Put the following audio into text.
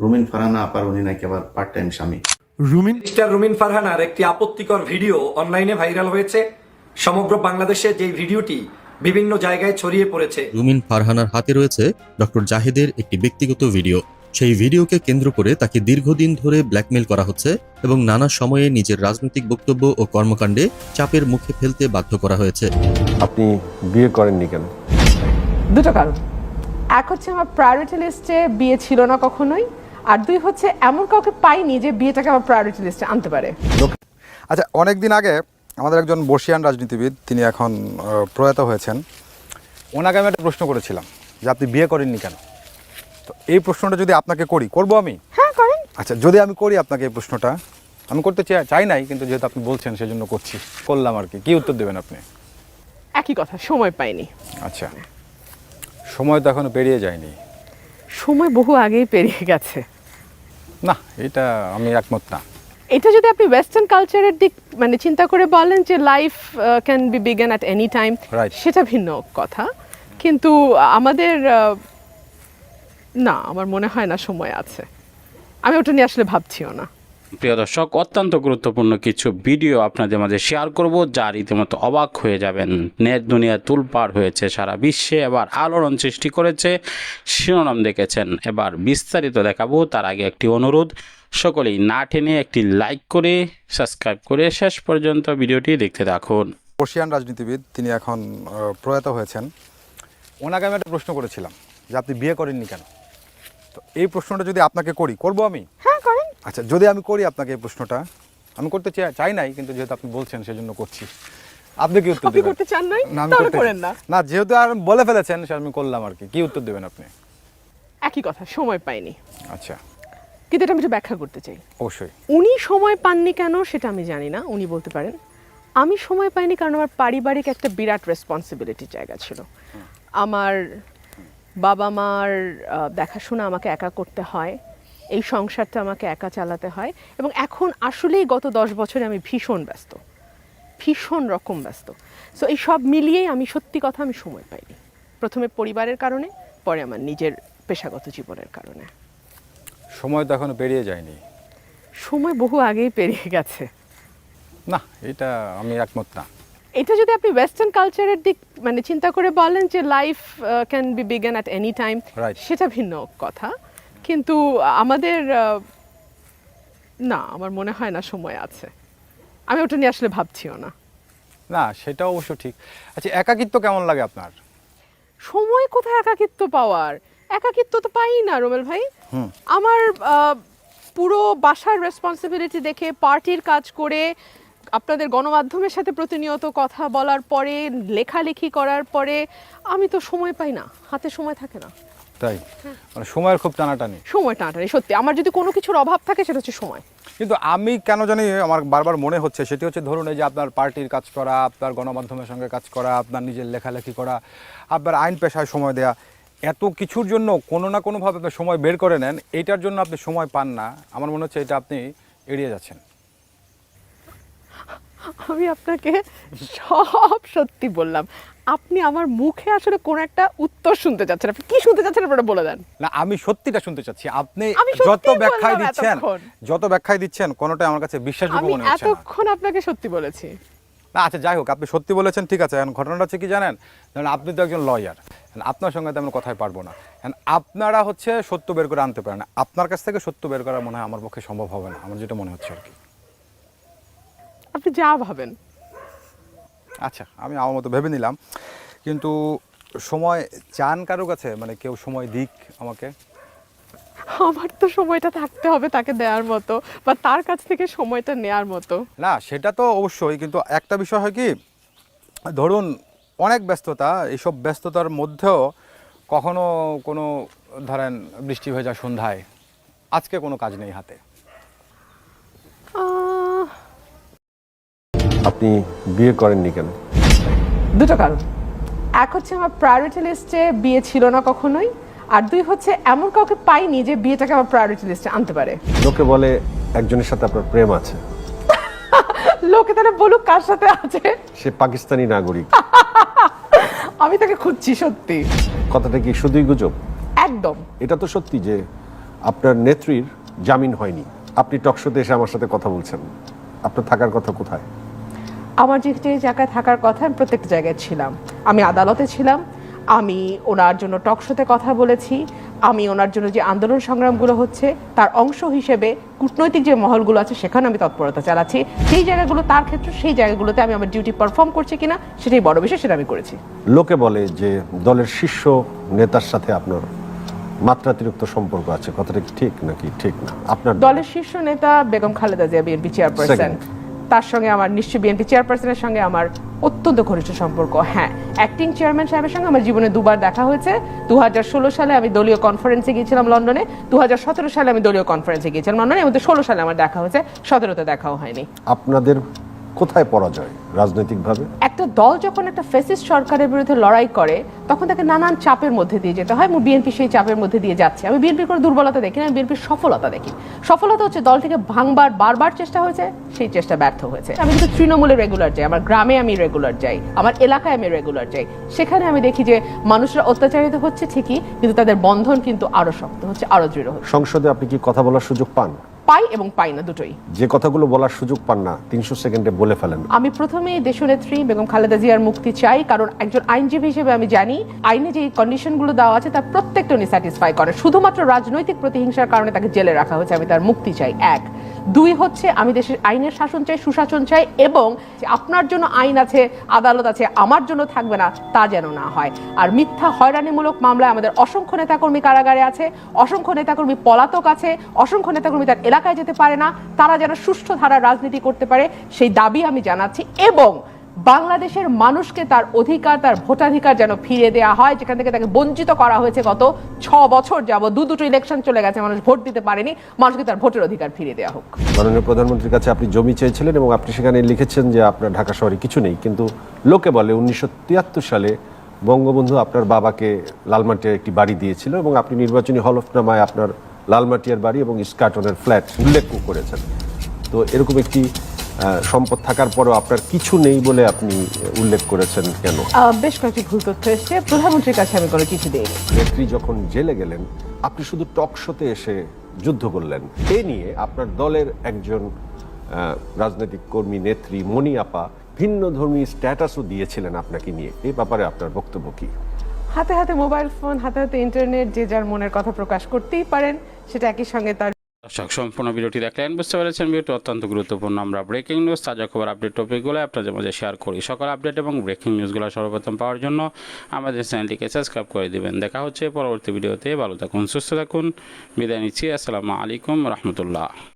রুমিন ফারহানা আপার উনি নাকি আবার পার্ট টাইম স্বামী। মিস্টার রুমিন ফারহানার একটি আপত্তিকর ভিডিও অনলাইনে ভাইরাল হয়েছে। সমগ্র বাংলাদেশে যে ভিডিওটি বিভিন্ন জায়গায় ছড়িয়ে পড়েছে। রুমিন ফারহানার হাতে রয়েছে ডক্টর জাহেদের একটি ব্যক্তিগত ভিডিও। সেই ভিডিওকে কেন্দ্র করে তাকে দীর্ঘদিন ধরে ব্ল্যাকমেইল করা হচ্ছে এবং নানা সময়ে নিজের রাজনৈতিক বক্তব্য ও কর্মকাণ্ডে চাপের মুখে ফেলতে বাধ্য করা হয়েছে। আপনি বিয়ে করেননি কেন? দুটো কারণ। এক হচ্ছে আমার প্রায়োরিটি লিস্টে বিয়ে ছিল না কখনোই, আর দুই হচ্ছে এমন কাউকে পাইনি যে বিয়েটাকে আমার প্রায়োরিটি লিস্টে আনতে পারে। আচ্ছা, অনেকদিন আগে আমাদের একজন বর্ষিয়ান রাজনীতিবিদ, তিনি এখন প্রয়াত হয়েছেন, ওনাকে আমি একটা প্রশ্ন করেছিলাম যে আপনি বিয়ে করেননি কেন। তো এই প্রশ্নটা যদি আপনাকে করবো আমি? হ্যাঁ, করেন। আচ্ছা, যদি আমি করি আপনাকে এই প্রশ্নটা, আমি করতে চাই নাই, কিন্তু যেহেতু আপনি বলছেন সেজন্য করলাম আর কি উত্তর দেবেন আপনি? একই কথা, সময় পাইনি। আচ্ছা, সময় তো এখনো পেরিয়ে যায়নি। সময় বহু আগেই পেরিয়ে গেছে। না, এটা আমি একমত না। এটা যদি আপনি ওয়েস্টার্ন কালচারের দিক চিন্তা করে বলেন যে life can be begin at any time, সেটা ভিন্ন কথা। কিন্তু আমাদের না, আমার মনে হয় না সময় আছে। আমি ওটা নিয়ে আসলে ভাবছিও না। প্রিয় দর্শক, অত্যন্ত গুরুত্বপূর্ণ কিছু ভিডিও আপনাদের মাঝে শেয়ার করব, যা রীতিমতো অবাক হয়ে যাবেন। নেট দুনিয়া তুলপাড় হয়েছে, সারা বিশ্বে এবার আলোড়ন সৃষ্টি করেছে। শিরোনাম দেখেছেন, এবার বিস্তারিত দেখাবো। তার আগে একটি অনুরোধ, সকলেই না টেনে একটি লাইক করে সাবস্ক্রাইব করে শেষ পর্যন্ত ভিডিওটি দেখতে থাকুন। বর্ষিয়ান রাজনীতিবিদ, তিনি এখন প্রয়াত হয়েছেন, ওনাকে আমি একটা প্রশ্ন করেছিলাম যে আপনি বিয়ে করেননি কেন। তো এই প্রশ্নটা যদি আপনাকে করবো আমি? হ্যাঁ, করেন। আচ্ছা, যদি আমি করি আপনাকে এই প্রশ্নটা, আমি করতে চাই নাই, কিন্তু যেহেতু আপনি বলছেন সেজন্য করছি। আপনি কি উত্তর দেবেন? করতে চান নাই? না, আমি তাহলে করতে করেন না। না, যেহেতু আর বলে ফেলেছেন সে আমি করলাম আর কি উত্তর দেবেন আপনি? একই কথা, সময় পাইনি। আচ্ছা, কিন্তু এটা আমি একটু ব্যাখ্যা করতে চাই। অবশ্যই। উনি সময় পাননি কেন সেটা আমি জানি না, উনি বলতে পারেন। আমি সময় পাইনি কারণ আমার পারিবারিক একটা বিরাট রেসপন্সিবিলিটির জায়গা ছিল। আমার বাবা মার দেখাশোনা আমাকে একা করতে হয়, এই সংসারটা আমাকে একা চালাতে হয়, এবং এখন আসলেই গত 10 বছরে আমি ভীষণ ব্যস্ত, ভীষণ রকম ব্যস্ত। সো এই সব মিলিয়েই আমি সত্যি কথা আমি সময় পাইনি। প্রথমে পরিবারের কারণে, পরে আমার নিজের পেশাগত জীবনের কারণে। সময় তো এখনো পেরিয়ে যায়নি। সময় বহু আগেই পেরিয়ে গেছে। না, এটা আমি একমত না। এটা যদি আপনি ওয়েস্টার্ন কালচারের দিক চিন্তা করে বলেন যে life can be begin at any time, সেটা ভিন্ন কথা। কিন্তু আমাদের না, আমার মনে হয় না সময় আছে। আমি ওটা নিয়ে আসলে ভাবছিও না। না, সেটা অবশ্য ঠিক। আচ্ছা, একাকিত্ব কেমন লাগে আপনার? সময় কোথায় একাকিত্ব পাওয়ার? একাকিত্ব তো পাই না রোমেল ভাই। আমার পুরো বাসার রেসপন্সিবিলিটি দেখে, পার্টির কাজ করে, আপনাদের গণমাধ্যমের সাথে প্রতিনিয়ত কথা বলার পরে, লেখালেখি করার পরে আমি তো সময় পাই না, হাতে সময় থাকে না। তাই? মানে সময়ের খুব টানাটানি। সময় টানাটানি, সত্যি। আমার যদি কোনো কিছুর অভাব থাকে সেটা হচ্ছে সময়। কিন্তু আমি কেন জানি আমার বারবার মনে হচ্ছে, সেটি হচ্ছে ধরুন এই যে আপনার পার্টির কাজ করা, আপনার গণমাধ্যমের সঙ্গে কাজ করা, আপনার নিজের লেখালেখি করা, আপনার আইন পেশায় সময় দেয়া, এত কিছুর জন্য কোনো না কোনোভাবে আপনি সময় বের করে নেন, এইটার জন্য আপনি সময় পান না। আমার মনে হচ্ছে এটা আপনি এড়িয়ে যাচ্ছেন। আমি আপনাকে সব সত্যি বললাম, আপনি আমার মুখে আসলে কোন একটা উত্তর শুনতে চাচ্ছেন। আপনি কি শুনতে চাচ্ছেন আপনারা বলে দেন। না, আমি সত্যিটা শুনতে চাচ্ছি। আপনি আমি যত সত্যিই ব্যাখ্যায় বললাম দিচ্ছেন কোনোটাই আমার কাছে বিশ্বাসযোগ্য আমি মনে হচ্ছে না। এতক্ষণ আপনাকে সত্যি বলেছি। না, আচ্ছা, যাই হোক, আপনি সত্যি বলেছেন, ঠিক আছে। এখন ঘটনাটা হচ্ছে কি জানেন, আপনি তো একজন লয়ার, আপনার সঙ্গে তো আমি কথাই পারবো না। আপনারা হচ্ছে সত্য বের করে আনতে পারেন না। আপনার কাছ থেকে সত্য বের করা মনে হয় আমার পক্ষে সম্ভব হবে না, আমার যেটা মনে হচ্ছে আর কি। আপনি যা ভাবেন। আচ্ছা, আমি আমার মতো ভেবে নিলাম। কিন্তু সময় চান কারো কাছে, কেউ সময় দিক আমাকে? আমার তো সময়টা থাকতে হবে তাকে দেওয়ার মতো, বা তার কাছ থেকে সময়টা নেয়ার মতো। না, সেটা তো অবশ্যই, কিন্তু একটা বিষয় হয় কি, ধরুন অনেক ব্যস্ততা, এইসব ব্যস্ততার মধ্যেও কখনো কোনো ধরেন বৃষ্টি হয়ে যায় সন্ধ্যায়, আজকে কোনো কাজ নেই হাতে। আপনি বিয়ে করেননি কেন? দুটো কারণ। এক হচ্ছে আমার প্রায়োরিটি লিস্টে বিয়ে ছিল না কখনোই, আর দুই হচ্ছে এমন কাউকে পাইনি যে বিয়েটাকে আমার প্রায়োরিটি লিস্টে আনতে পারে। লোকে বলে একজনের সাথে আপনার প্রেম আছে। লোকে তাহলে বলুক কার সাথে আছে। সে পাকিস্তানি নাগরিক। আমি তাকে খুঁজছি, সত্যি। কথাটা কি শুধুই গুজব? একদম। এটা তো সত্যি যে আপনার নেত্রীর জামিন হয়নি, আপনি টকশোতে এসে আমার সাথে কথা বলছেন, আপনার থাকার কথা কোথায়? আমার যে যে জায়গায় থাকার কথা আমি প্রত্যেকটা জায়গায় ছিলাম। আমি আদালতে ছিলাম, আমি ওনার জন্য টকশোতে কথা বলেছি, আমি ওনার জন্য যে আন্দোলন সংগ্রামগুলো হচ্ছে তার অংশ হিসেবে কূটনৈতিক যে মহলগুলো আছে সেখানে আমি তৎপরতা চালাচ্ছি। সেই জায়গাগুলো তার ক্ষেত্রে, সেই জায়গাগুলোতে আমি আমার ডিউটি পারফর্ম করছি কিনা সেটাই বড় বিষয়, সেটা আমি করেছি। লোকে বলে যে দলের শীর্ষ নেতার সাথে আপনার মাত্রাতিরিক্ত সম্পর্ক আছে, কথাটা কি ঠিক নাকি ঠিক না? আপনার দলের শীর্ষ নেতা বেগম খালেদা জিয়া বিএনপি চেয়ারপারসন, তার সঙ্গে আমার নিশ্চয়ই বিএনপি চেয়ারপারসনের সঙ্গে আমার অত্যন্ত ঘনিষ্ঠ সম্পর্ক। হ্যাঁ, অ্যাক্টিং চেয়ারম্যান সাহেবের সঙ্গে আমার জীবনে দুবার দেখা হয়েছে। 2016 সালে আমি দলীয় কনফারেন্সে গিয়েছিলাম লন্ডনে, 2017 সালে আমি দলীয় কনফারেন্সে গিয়েছিলাম লন্ডনে, এবং 16 সালে আমার দেখা হয়েছে, 17তে দেখাও হয়নি। আপনাদের কোথায় পরাজয় রাজনৈতিকভাবে? একটা দল যখন একটা ফ্যাসিস্ট সরকারের বিরুদ্ধে লড়াই করে তখন তাকে নানান চাপের মধ্যে দিয়ে যেতে হয়, এবং বিএনপি সেই চাপের মধ্যে দিয়ে যাচ্ছে। আমি বিএনপির কোনো দুর্বলতা দেখি না, আমি বিএনপির সফলতা দেখি। সফলতা হচ্ছে দলটিকে ভাঙবার বারবার চেষ্টা হয়েছে, সেই চেষ্টা ব্যর্থ হয়েছে। আমি কিন্তু তৃণমূলে রেগুলার যাই, আমার গ্রামে আমি রেগুলার যাই, আমার এলাকায় আমি রেগুলার যাই, সেখানে আমি দেখি যে মানুষরা অত্যাচারিত হচ্ছে ঠিকই, কিন্তু তাদের বন্ধন কিন্তু আরো শক্ত হচ্ছে, আরো দৃঢ় হচ্ছে। সংসদে আপনি কি কথা বলার সুযোগ পান? পাই এবং পাই না, দুটোই। যে কথাগুলো বলার সুযোগ পান না 300 সেকেন্ডে বলে ফেলেন। আমি প্রথমেই দেশনেত্রী বেগম খালেদা জিয়ার মুক্তি চাই, কারণ একজন আইনজীবী হিসেবে আমি জানি আইনে যে কন্ডিশনগুলো দেওয়া আছে তার প্রত্যেকটা উনি স্যাটিসফাই করেন। শুধুমাত্র রাজনৈতিক প্রতিহিংসার কারণে তাকে জেলে রাখা হয়েছে, আমি তার মুক্তি চাই। 1, 2 হচ্ছে আমি দেশের আইনের শাসন চাই, সুশাসন চাই, এবং যে আপনার জন্য আইন আছে, আদালত আছে, আমার জন্য থাকবে না, তা যেন না হয়। আর মিথ্যা হয়রানিমূলক মামলায় আমাদের অসংখ্য নেতাকর্মী কারাগারে আছে, অসংখ্য নেতাকর্মী পলাতক আছে, অসংখ্য নেতাকর্মী তার এলাকায় যেতে পারে না, তারা যেন সুষ্ঠু ধারার রাজনীতি করতে পারে সেই দাবি আমি জানাচ্ছি। এবং বাংলাদেশের মানুষকে তার অধিকার, তার ভোটাধিকার যেন ফিরে দেওয়া হয়, যেখান থেকে তাকে বঞ্চিত করা হয়েছে গত 6 বছর যাবত। দুটো ইলেকশন চলে গেছে, মানুষ ভোট দিতে পারেনি, মানুষকে তার ভোটের অধিকার ফিরে দেওয়া হোক। মাননীয় প্রধানমন্ত্রীর কাছে আপনি জমি চেয়েছিলেন এবং আপনি সেখানে লিখেছেন যে আপনার ঢাকা শহরে কিছু নেই, কিন্তু লোকে বলে 1973 সালে বঙ্গবন্ধু আপনার বাবাকে লালমাটিয়ার একটি বাড়ি দিয়েছিল এবং আপনি নির্বাচনী হলফনামায় আপনার লালমাটিয়ার বাড়ি এবং ইস্কাটনের ফ্ল্যাট উল্লেখ করেছেন। তো এরকম একটি সম্পদ থাকার পরেও আপনার কিছু নেই বলে আপনি উল্লেখ করেছেন কেন? বেশ কয়েকটি ভুল তথ্য এসছে, প্রধানমন্ত্রীর কাছে আমি কোনো চিঠি দিইনি। নেত্রী যখন জেলে গেলেন আপনি শুধু টকশোতে এসে যুদ্ধ করলেন। এ নিয়ে আপনার দলের একজন রাজনৈতিক কর্মী নেত্রী মনি আপা ভিন্ন ধর্মী স্ট্যাটাসও দিয়েছিলেন আপনাকে নিয়ে, এই ব্যাপারে আপনার বক্তব্য কি? হাতে হাতে মোবাইল ফোন, হাতে হাতে ইন্টারনেট, যে যার মনের কথা প্রকাশ করতেই পারেন, সেটা একই সঙ্গে তার। দর্শক, সম্পূর্ণ ভিডিওটি দেখলেন, বুঝতে পেরেছেন ভিডিওটি অত্যন্ত গুরুত্বপূর্ণ। আমরা ব্রেকিং নিউজ, তাজা খবর, আপডেট টপিকগুলো আপনাদের মাঝে শেয়ার করি। সকল আপডেট এবং ব্রেকিং নিউজগুলো সর্বপ্রথম পাওয়ার জন্য আমাদের চ্যানেলটিকে সাবস্ক্রাইব করে দিবেন। দেখা হচ্ছে পরবর্তী ভিডিওতে। ভালো থাকুন, সুস্থ থাকুন, বিদায় নিচ্ছি। আসসালামু আলাইকুম রহমতুল্লাহ।